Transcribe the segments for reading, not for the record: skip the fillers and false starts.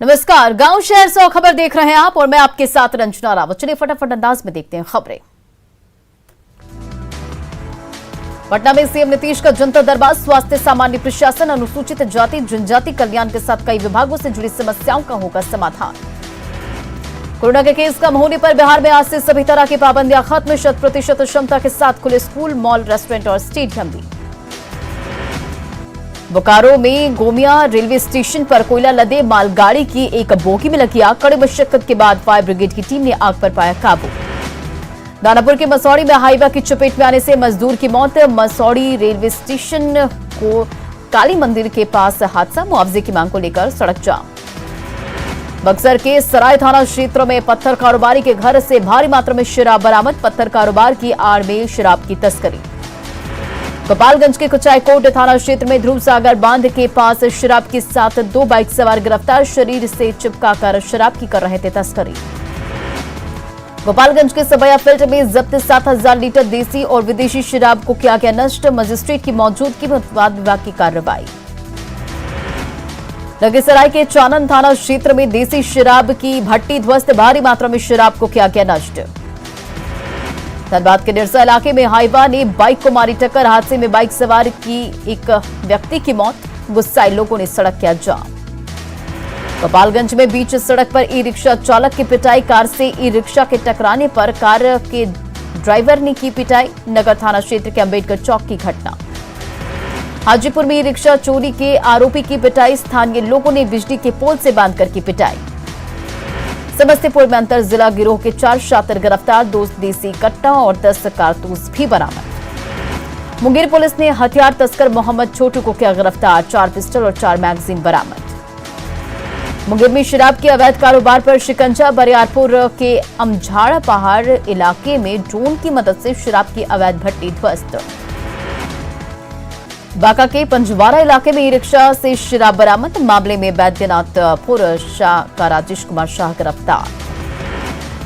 नमस्कार, गांव शहर 100 खबर देख रहे हैं आप और मैं आपके साथ रंजना रावत। चलिए फटाफट अंदाज में देखते हैं खबरें। पटना में सीएम नीतीश का जनता दरबार, स्वास्थ्य, सामान्य प्रशासन, अनुसूचित जाति जनजाति कल्याण के साथ कई विभागों से जुड़ी समस्याओं का होगा समाधान। कोरोना के केस कम होने पर बिहार में आज से सभी तरह की पाबंदियां खत्म, 100% क्षमता के साथ खुले स्कूल, मॉल, रेस्टोरेंट और स्टेडियम भी। बोकारो में गोमिया रेलवे स्टेशन पर कोयला लदे मालगाड़ी की एक बोगी में लगी आग, कड़ी मशक्कत के बाद फायर ब्रिगेड की टीम ने आग पर पाया काबू। दानापुर के मसौड़ी में हाईवा की चपेट में आने से मजदूर की मौत, मसौड़ी रेलवे स्टेशन को काली मंदिर के पास हादसा, मुआवजे की मांग को लेकर सड़क जाम। बक्सर के सराय थाना क्षेत्र में पत्थर कारोबारी के घर से भारी मात्रा में शराब बरामद, पत्थर कारोबार की आड़ में शराब की तस्करी। गोपालगंज के कुचायकोट थाना क्षेत्र में ध्रुव सागर बांध के पास शराब के साथ 2 बाइक सवार गिरफ्तार, शरीर से चिपकाकर शराब की कर रहे थे तस्करी। गोपालगंज के सबैया फील्ड में जब्त 7000 लीटर देसी और विदेशी शराब को किया गया नष्ट, मजिस्ट्रेट की मौजूदगी में उत्पाद विभाग की कार्रवाई। लखीसराय के चानन थाना क्षेत्र में देसी शराब की भट्टी ध्वस्त, भारी मात्रा में शराब को किया गया नष्ट। धनबाद के निरसा इलाके में हाईवा ने बाइक को मारी टक्कर, हादसे में बाइक सवार की एक व्यक्ति की मौत, गुस्साए लोगों ने सड़क किया जाम। गोपालगंज में बीच सड़क पर ई रिक्शा चालक की पिटाई, कार से ई रिक्शा के टकराने पर कार के ड्राइवर ने की पिटाई, नगर थाना क्षेत्र के अंबेडकर चौक की घटना। हाजीपुर में ई रिक्शा चोरी के आरोपी की पिटाई, स्थानीय लोगों ने बिजली के पोल से बांधकर की पिटाई। समस्तीपुर में अंतर जिला गिरोह के 4 शातिर गिरफ्तार, 2 देसी कट्टा और 10 कारतूस भी बरामद। मुंगेर पुलिस ने हथियार तस्कर मोहम्मद छोटू को किया गिरफ्तार, 4 पिस्टल और 4 मैगजीन बरामद। मुंगेर में शराब के अवैध कारोबार पर शिकंजा, बरियारपुर के अमझाड़ा पहाड़ इलाके में ड्रोन की मदद से शराब की अवैध भट्टी ध्वस्त। बांका के पंजवारा इलाके में ई रिक्शा से शराब बरामद, मामले में बैद्यनाथपुर शाह का राजेश कुमार शाह गिरफ्तार।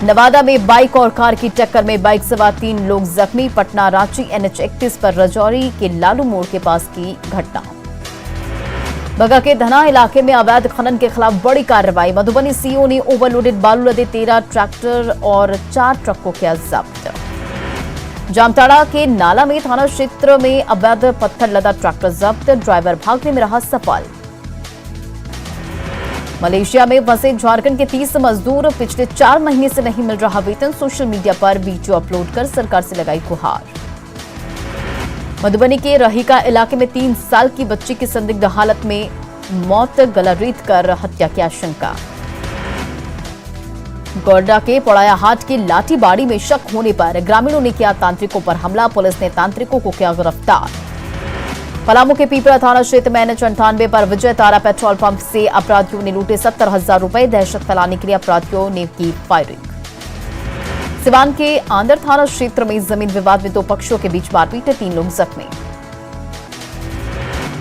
नवादा में बाइक और कार की टक्कर में बाइक सवार 3 लोग जख्मी, पटना रांची NH 31 पर रजौरी के लालू मोड़ के पास की घटना। बगा के धना इलाके में अवैध खनन के खिलाफ बड़ी कार्रवाई, मधुबनी सीओ ने ओवरलोडेड बालू लदे 13 ट्रैक्टर और 4 ट्रक को किया जब्त। जामताड़ा के नाला में थाना क्षेत्र में अवैध पत्थर लदा ट्रैक्टर जब्त, ड्राइवर भागने में रहा सफल। मलेशिया में फंसे झारखंड के 30 मजदूर, पिछले 4 महीने से नहीं मिल रहा वेतन, सोशल मीडिया पर वीडियो अपलोड कर सरकार से लगाई गुहार। मधुबनी के रहीका इलाके में 3 साल की बच्ची की संदिग्ध हालत में मौत, गला रेत कर हत्या की आशंका। गोड्डा के पड़ाया हाट की लाठीबाड़ी में शक होने पर ग्रामीणों ने किया तांत्रिकों पर हमला, पुलिस ने तांत्रिकों को किया गिरफ्तार। पलामू के पीपरा थाना क्षेत्र में NH 98 पर विजय तारा पेट्रोल पंप से अपराधियों ने लूटे 70,000 रुपए, दहशत फैलाने के लिए अपराधियों ने की फायरिंग। सिवान के आंदर थाना क्षेत्र में जमीन विवाद में 2 पक्षों के बीच मारपीट, 3 लोग जख्मी।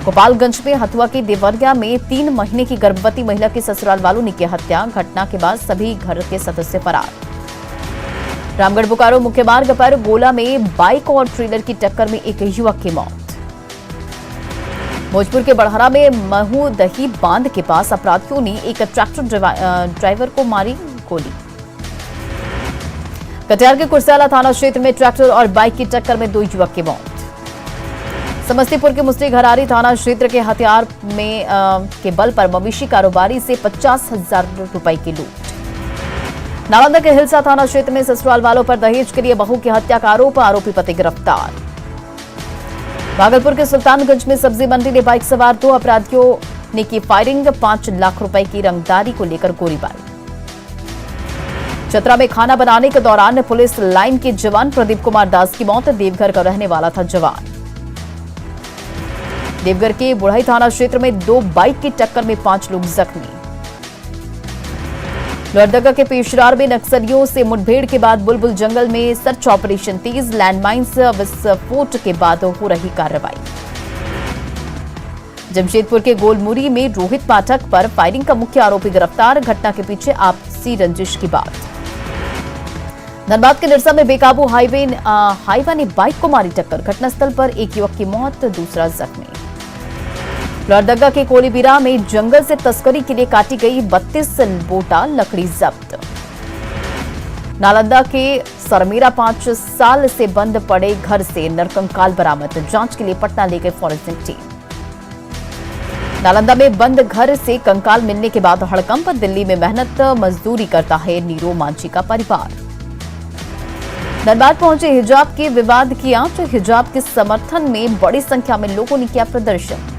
गोपालगंज में हथुआ के देवरिया में 3 महीने की गर्भवती महिला की ससुराल वालों ने की हत्या, घटना के बाद सभी घर के सदस्य फरार। रामगढ़ बोकारो मुख्य मार्ग पर गोला में बाइक और ट्रेलर की टक्कर में एक युवक की मौत। भोजपुर के बड़हरा में महू दही बांध के पास अपराधियों ने एक ट्रैक्टर ड्राइवर को मारी गोली। कटिहार के कुर्साला थाना क्षेत्र में ट्रैक्टर और बाइक की टक्कर में 2 युवक की मौत। समस्तीपुर के मुस्ती घरारी थाना क्षेत्र के हथियार में के बल पर मवेशी कारोबारी से 50,000 रुपए की लूट। नालंदा के हिलसा थाना क्षेत्र में ससुराल वालों पर दहेज के लिए बहू की हत्या का आरोप, आरोपी पति गिरफ्तार। भागलपुर के सुल्तानगंज में सब्जी मंडी में बाइक सवार 2 अपराधियों ने की फायरिंग, 5 लाख रुपए की रंगदारी को लेकर गोलीबारी। चतरा में खाना बनाने के दौरान पुलिस लाइन के जवान प्रदीप कुमार दास की मौत, देवघर का रहने वाला था जवान। देवघर के बुढ़ाई थाना क्षेत्र में 2 बाइक की टक्कर में 5 लोग जख्मी। लोहरदगा के पेशरार में नक्सलियों से मुठभेड़ के बाद बुलबुल जंगल में सर्च ऑपरेशन तेज, लैंडमाइंस विस्फोट के बाद हो रही कार्रवाई। जमशेदपुर के गोलमुरी में रोहित पाठक पर फायरिंग का मुख्य आरोपी गिरफ्तार, घटना के पीछे आपसी रंजिश की बात। धनबाद के निरसा में बेकाबू हाईवा ने बाइक को मारी टक्कर, घटनास्थल पर एक युवक की मौत, दूसरा जख्मी। लोहरदगा के कोलीबीरा में जंगल से तस्करी के लिए काटी गई 32 बोटा लकड़ी जब्त। नालंदा के सरमेरा 5 साल से बंद पड़े घर से नरकंकाल बरामद, जांच के लिए पटना ले गई फॉरेंसिक टीम। नालंदा में बंद घर से कंकाल मिलने के बाद हड़कंप, दिल्ली में मेहनत मजदूरी करता है नीरो मांझी का परिवार। धनबाद पहुंचे हिजाब के विवाद की आंच, हिजाब के समर्थन में बड़ी संख्या में लोगों ने किया प्रदर्शन।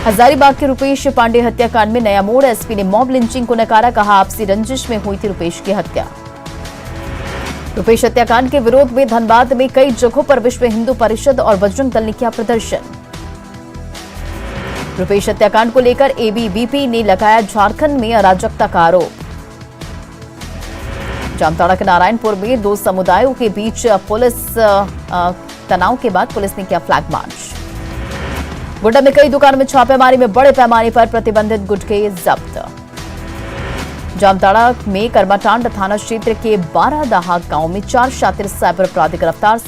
हजारीबाग के रुपेश पांडे हत्याकांड में नया मोड़, एसपी ने मॉब लिंचिंग को नकारा, कहा आपसी रंजिश में हुई थी रुपेश की हत्या। रुपेश हत्याकांड के विरोध में धनबाद में कई जगहों पर विश्व हिंदू परिषद और बजरंग दल ने किया प्रदर्शन। रुपेश हत्याकांड को लेकर एबीवीपी ने लगाया झारखंड में अराजकता का आरोप। जामताड़ा के नारायणपुर में 2 समुदायों के बीच पुलिस तनाव के बाद पुलिस ने किया फ्लैग मार्च। गोड्डा में कई दुकानों में छापेमारी में बड़े पैमाने पर प्रतिबंधित गुटखे जब्त। जामताड़ा में कर्माटांड थाना क्षेत्र के 12दाहा गांव में 4 शातिर साइबर अपराधी गिरफ्तार।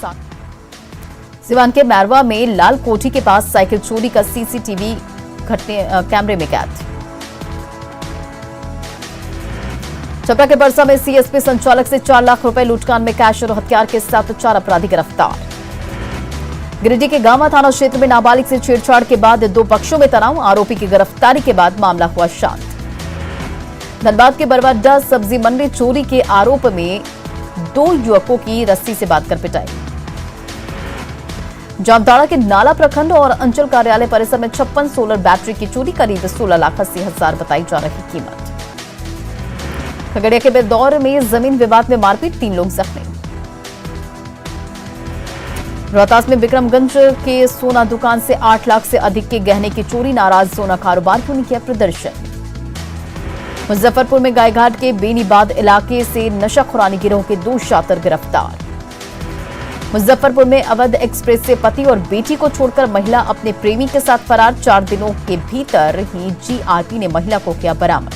सिवान के मैरवा में लाल कोठी के पास साइकिल चोरी का सीसीटीवी कैमरे में कैद। छपरा के बरसा में सीएसपी संचालक से 4 लाख रुपए लूटकांड में कैश और हथियार के साथ 4 अपराधी गिरफ्तार। गिरिडीह के गांवा थाना क्षेत्र में नाबालिग से छेड़छाड़ के बाद 2 पक्षों में तनाव, आरोपी की गिरफ्तारी के बाद मामला हुआ शांत। धनबाद के बरवाडा सब्जी मंडी चोरी के आरोप में 2 युवकों की रस्सी से बांधकर पिटाई। जामताड़ा के नाला प्रखंड और अंचल कार्यालय परिसर में 56 सोलर बैटरी की चोरी, करीब 16,80,000 बताई जा रही कीमत। खगड़िया के बेदौर में जमीन विवाद में मारपीट, 3 लोग जख्मी। रोहतास में विक्रमगंज के सोना दुकान से 8 लाख से अधिक के गहने की चोरी, नाराज सोना कारोबारियों ने किया प्रदर्शन। मुजफ्फरपुर में गायघाट के बेनीबाद इलाके से नशाखुरानी गिरोह के 2 शातिर गिरफ्तार। मुजफ्फरपुर में अवध एक्सप्रेस से पति और बेटी को छोड़कर महिला अपने प्रेमी के साथ फरार, 4 दिनों के भीतर ही जीआरपी ने महिला को किया बरामद।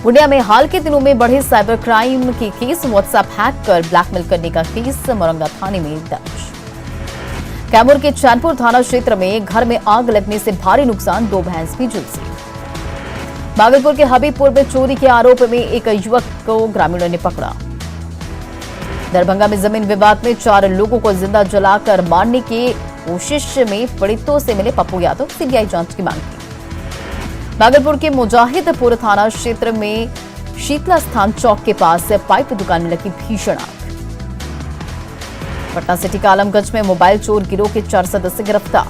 पूर्णिया में हाल के दिनों में बढ़े साइबर क्राइम के केस, व्हाट्सएप हैक कर ब्लैकमेल करने का केस मोरंगा थाने में दर्ज। कैमूर के चैनपुर थाना क्षेत्र में घर में आग लगने से भारी नुकसान, 2 भैंस भी झुलसी। भागलपुर के हबीबपुर में चोरी के आरोप में एक युवक को ग्रामीणों ने पकड़ा। दरभंगा में जमीन विवाद में 4 लोगों को जिंदा जलाकर मारने की कोशिश में पीड़ितों से मिले पप्पू यादव, सीबीआई जांच की मांग की। भागलपुर के मुजाहिदपुर थाना क्षेत्र में शीतला स्थान चौक के पास पाइप दुकान में लगी भीषण आग। पटना सिटी के आलमगंज में मोबाइल चोर गिरोह के 4 सदस्य गिरफ्तार।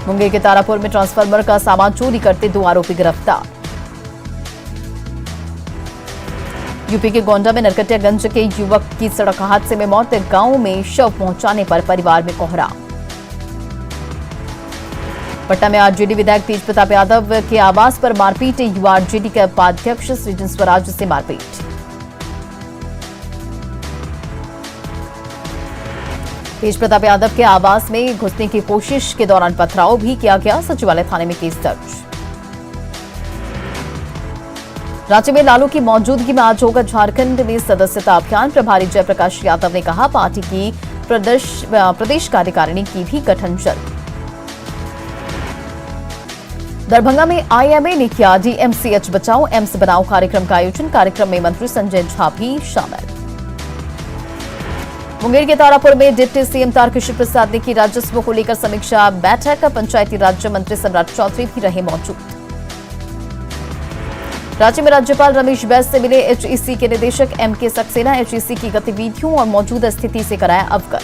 मुंगेर के तारापुर में ट्रांसफार्मर का सामान चोरी करते 2 आरोपी गिरफ्तार। यूपी के गोंडा में नरकटियागंज के युवक की सड़क हादसे में मौत, गांव में शव पहुंचाने पर परिवार में कोहराम। पटना में आरजेडी विधायक तेज प्रताप यादव के आवास पर मारपीट, युवा आरजेडी के उपाध्यक्ष सृजन स्वराज से मारपीट। तेज प्रताप यादव के आवास में घुसने की कोशिश के दौरान पथराव भी किया गया, सचिवालय थाने में केस दर्ज। रांची में लालू की मौजूदगी में आज होगा झारखंड में सदस्यता अभियान, प्रभारी जयप्रकाश यादव ने कहा पार्टी की प्रदेश कार्यकारिणी की भी गठन जल्द। दरभंगा में आईएमए ने किया डीएमसीएच बचाओ एम्स बनाओ कार्यक्रम का आयोजन, कार्यक्रम में मंत्री संजय झा भी शामिल। मुंगेर के तारापुर में डिप्टी सीएम तारकिशोर प्रसाद ने की राजस्व को लेकर समीक्षा बैठक, पंचायती राज्य मंत्री सम्राट चौधरी भी रहे मौजूद। राज्य में राज्यपाल रमेश बैस से मिले एचईसी के निदेशक एमके सक्सेना, एचईसी की गतिविधियों और मौजूदा स्थिति से कराया अवगत।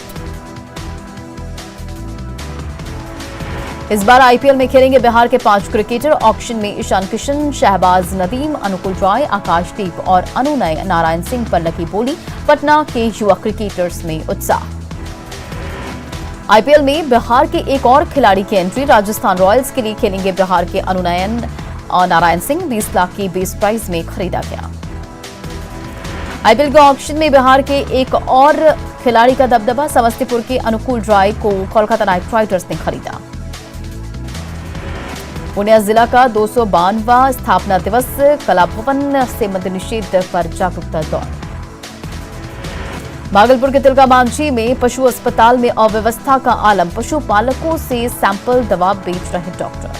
इस बार आईपीएल में खेलेंगे बिहार के 5 क्रिकेटर, ऑक्शन में ईशान किशन, शहबाज नदीम, अनुकूल रॉय, आकाशदीप और अनुनय नारायण सिंह पर लगी बोली, पटना के युवा क्रिकेटर्स में उत्साह। आईपीएल में बिहार के एक और खिलाड़ी की एंट्री, राजस्थान रॉयल्स के लिए खेलेंगे बिहार के अनुनयन और नारायण सिंह, 20 लाख की बेस प्राइस में खरीदा गया। आईपीएल के ऑक्शन में बिहार के एक और खिलाड़ी का दबदबा, समस्तीपुर के अनुकूल रॉय को कोलकाता नाइट राइडर्स ने खरीदा। पूर्णिया जिला का 252वां स्थापना दिवस, कला भवन से मद्य निषेध पर जागरूकता दौड़। भागलपुर के तिलका मांझी में पशु अस्पताल में अव्यवस्था का आलम, पशुपालकों से सैंपल दवा बेच रहे डॉक्टर।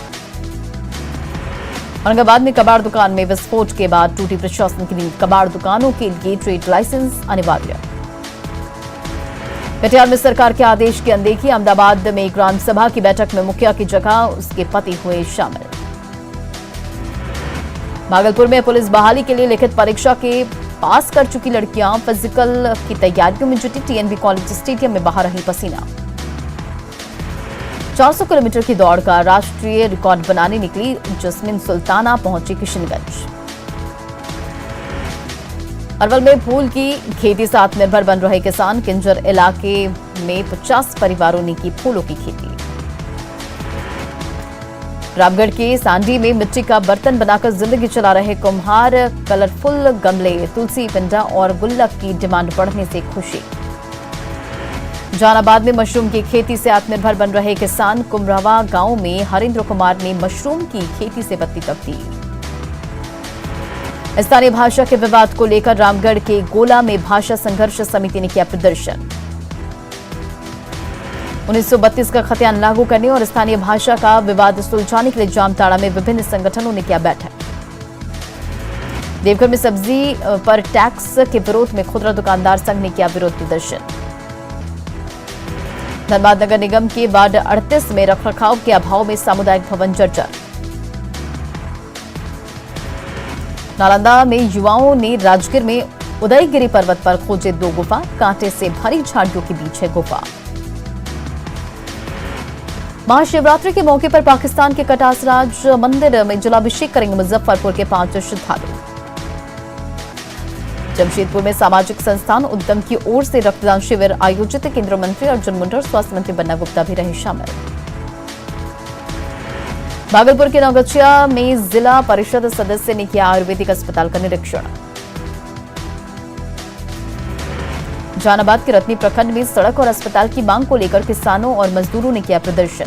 औरंगाबाद में कबाड़ दुकान में विस्फोट के बाद टूटी प्रशासन की नींद, कबाड़ दुकानों के लिए ट्रेड लाइसेंस अनिवार्य। कटिहार में सरकार के आदेश की अनदेखी, अहमदाबाद में ग्राम सभा की बैठक में मुखिया की जगह उसके पति हुए शामिल। भागलपुर में पुलिस बहाली के लिए लिखित परीक्षा के पास कर चुकी लड़कियां फिजिकल की तैयारियों में जुटी, टीएनबी कॉलेज स्टेडियम में बहा रही पसीना। 400 किलोमीटर की दौड़ का राष्ट्रीय रिकॉर्ड बनाने निकली जस्मिन सुल्ताना पहुंची किशनगंज। अरवल में फूल की खेती से आत्मनिर्भर बन रहे किसान, किंजर इलाके में 50 परिवारों ने की फूलों की खेती। रामगढ़ के सांडी में मिट्टी का बर्तन बनाकर जिंदगी चला रहे कुम्हार, कलरफुल गमले, तुलसी पिंडा और गुल्लक की डिमांड बढ़ने से खुशी। जहानाबाद में मशरूम की खेती से आत्मनिर्भर बन रहे किसान, कुमरवा गांव में हरेंद्र कुमार ने मशरूम की खेती से बत्ती तब्दील। स्थानीय भाषा के विवाद को लेकर रामगढ़ के गोला में भाषा संघर्ष समिति ने किया प्रदर्शन। 1932 का खतियान लागू करने और स्थानीय भाषा का विवाद सुलझाने के लिए जामताड़ा में विभिन्न संगठनों ने किया बैठक। देवघर में सब्जी पर टैक्स के विरोध में खुदरा दुकानदार संघ ने किया विरोध प्रदर्शन। धनबाद नगर निगम के वार्ड 38 में रखरखाव के अभाव में सामुदायिक भवन जर्जर। नालंदा में युवाओं ने राजगीर में उदयगिरी पर्वत पर खोजे 2 गुफा, कांटे से भरी झाड़ियों के बीच है गुफा। महाशिवरात्रि के मौके पर पाकिस्तान के कटासराज मंदिर में जलाभिषेक करेंगे मुजफ्फरपुर के 5 श्रद्धालु। जमशेदपुर में सामाजिक संस्थान उद्यम की ओर से रक्तदान शिविर आयोजित, केंद्रीय मंत्री अर्जुन मुंडा, स्वास्थ्य मंत्री बन्ना गुप्ता भी रहे शामिल। भागलपुर के नौगछिया में जिला परिषद सदस्य ने किया आयुर्वेदिक अस्पताल का निरीक्षण। जहानाबाद के रत्नी प्रखंड में सड़क और अस्पताल की मांग को लेकर किसानों और मजदूरों ने किया प्रदर्शन।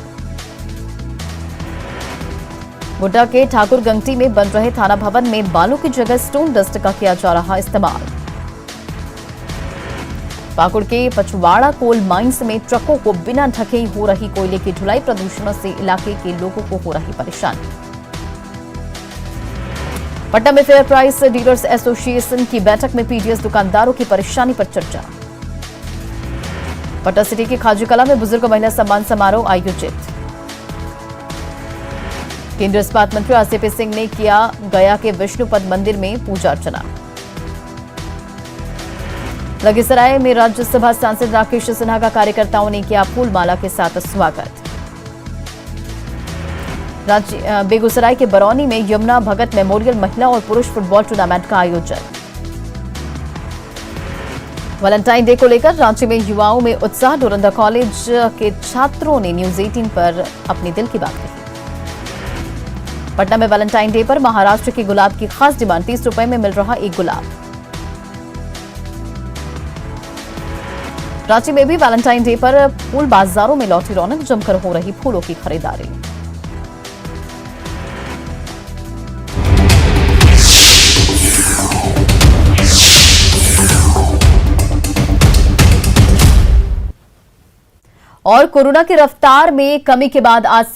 गोड्डा के ठाकुर गंगटी में बन रहे थाना भवन में बालू की जगह स्टोन डस्ट का किया जा रहा इस्तेमाल। पाकुड़ के पचवाड़ा कोल माइंस में ट्रकों को बिना ढके ही हो रही कोयले की ढुलाई, प्रदूषण से इलाके के लोगों को हो रही परेशानी। पटना में फेयर प्राइस डीलर्स एसोसिएशन की बैठक में पीडीएस दुकानदारों की परेशानी पर चर्चा। पटना सिटी के खाजी कला में बुजुर्ग महिला सम्मान समारोह आयोजित। केंद्रीय इस्पात मंत्री आरसीपी सिंह ने किया गया के विष्णुपद मंदिर में पूजा अर्चना। लखीसराय में राज्यसभा सांसद राकेश सिन्हा का कार्यकर्ताओं ने किया फूलमाला के साथ स्वागत। बेगूसराय के बरौनी में यमुना भगत मेमोरियल महिला और पुरुष फुटबॉल टूर्नामेंट का आयोजन। वैलेंटाइन डे को लेकर रांची में युवाओं में उत्साह, डोरंदा कॉलेज के छात्रों ने न्यूज 18 पर अपने दिल की बात कही। पटना में वैलेंटाइन डे पर महाराष्ट्र के गुलाब की खास डिमांड, 30 रुपए में मिल रहा एक गुलाब। रांची में भी वैलेंटाइन डे पर फूल बाजारों में लौटी रौनक, जमकर हो रही फूलों की खरीदारी। और कोरोना की रफ्तार में कमी के बाद आज से